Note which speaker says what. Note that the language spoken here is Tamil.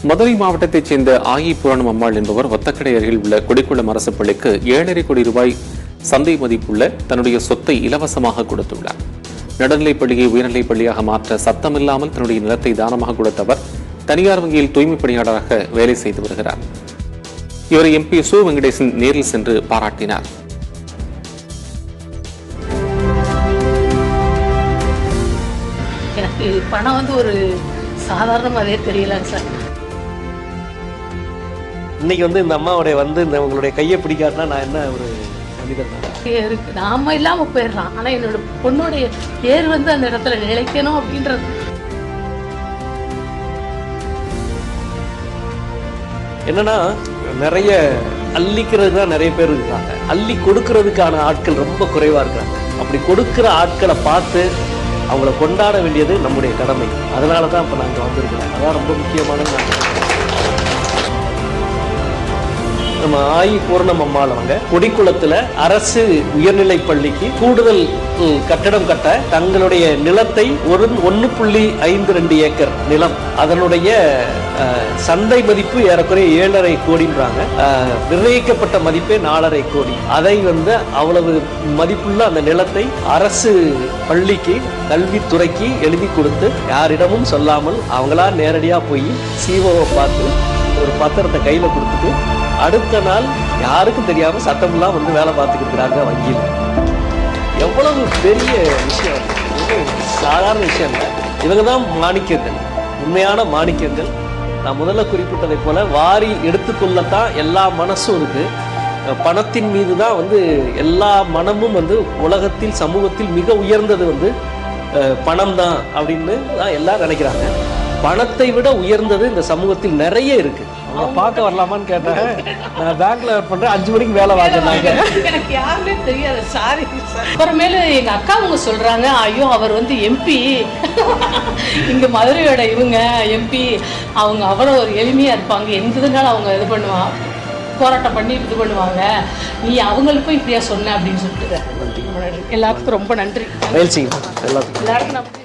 Speaker 1: மதுரை மாவட்டத்தைச் சேர்ந்த ஆயி புராணம் அம்மாள் என்பவர் ஒத்தக்கடை அருகில் உள்ள கொடிக்குளம் அரசு பள்ளிக்கு 7.5 கோடி ரூபாய் சந்தை மதிப்புள்ள தன்னுடைய சொத்தை இலவசமாக கொடுத்துள்ளார். நடுநிலைப் பள்ளியை உயர்நிலைப் பள்ளியாக மாற்ற சத்தமில்லாமல் தன்னுடைய நிலத்தை தானமாக கொடுத்தவர் தனியார் வங்கியில் தூய்மைப் பணியாளராக வேலை செய்து வருகிறார். இவரை MP சு வெங்கடேசன் நேரில் சென்று பாராட்டினார்.
Speaker 2: எனக்கு பணம் ஒரு சாதாரணமாகவே தெரியலங்க சார்.
Speaker 3: இன்னைக்கு இந்த அம்மாவுடைய இந்த உங்களுடைய கையை பிடிக்காட்டினா நான் என்ன ஒரு மனிதன்
Speaker 2: இருக்கு. நாம இல்லாம போயிடுறான். ஆனா என்னோட பொண்ணுடைய பேர் அந்த இடத்துல நிலைக்கணும் அப்படின்றது.
Speaker 3: என்னன்னா நிறைய அள்ளிக்கிறது தான் நிறைய பேர் இருக்காங்க. அள்ளி கொடுக்கறதுக்கான ஆட்கள் ரொம்ப குறைவா இருக்காங்க. அப்படி கொடுக்கிற ஆட்களை பார்த்து அவங்கள கொண்டாட வேண்டியது நம்முடைய கடமை. அதனால தான் இப்போ நாங்கள் வந்திருக்கிறோம். அதான் ரொம்ப முக்கியமானது. நம்ம ஆயி பூரணம் அம்மாள் அவங்க கொடிக்குளத்துல அரசு உயர்நிலைப் பள்ளிக்கு கூடுதல் கட்டடம் கட்ட தங்களுடைய நிலத்தை 1.52 ஏக்கர் நிலம், அதனுடைய சந்தை மதிப்பு ஏறக்குறைய 7.5 கோடின்றாங்க. நிர்ணயிக்கப்பட்ட மதிப்பே 4.5 கோடி. அதை அவ்வளவு மதிப்புள்ள அந்த நிலத்தை அரசு பள்ளிக்கு கல்வித்துறைக்கு எழுதி கொடுத்து யாரிடமும் சொல்லாமல் அவங்களா நேரடியா போய் சிஓவை பார்த்து ஒரு பத்திரத்தை கையில கொடுத்துட்டு அடுத்த நாள் யாருக்கும் தெரியாம சட்டமெல்லாம் வேலை பார்த்துக்கிட்டு இருக்கிறாங்க வங்கியில். எவ்வளவு பெரிய விஷயம், சாதாரண விஷயம் இல்லை. இவங்க தான் மாணிக்கங்கள், உண்மையான மாணிக்கங்கள். நான் முதல்ல குறிப்பிட்டதை போல வாரி எடுத்துக்கொள்ளத்தான் எல்லா மனசும் இருக்கு. பணத்தின் மீது தான் எல்லா மனமும் உலகத்தில் சமூகத்தில் மிக உயர்ந்தது பணம் தான் அப்படின்னு தான் எல்லாரும் நினைக்கிறாங்க. பணத்தை விட உயர்ந்தது இந்த சமூகத்தில் நிறைய இருக்கு. அவங்கள பார்க்க வரலாமான்னு கேட்டேன். நான் பேங்க்ல ஒர்க் பண்றேன், 5 மணிக்கு வேலை வாங்கினாங்க.
Speaker 2: எனக்கு யாருமே தெரியாது, சாரி. அப்புறமேல எங்க அக்கா அவங்க சொல்றாங்க, ஐயோ அவர் MP இங்க மதுரையோட இவங்க MP, அவங்க அவ்வளோ ஒரு எளிமையா இருப்பாங்க. எந்ததுனாலும் அவங்க இது பண்ணுவாங்க, போராட்டம் பண்ணி இது பண்ணுவாங்க. நீ அவங்களுக்கும் இப்படியா சொன்ன அப்படின்னு சொல்லிட்டு எல்லாத்துக்கும் ரொம்ப நன்றி.
Speaker 3: எல்லாத்துக்கும்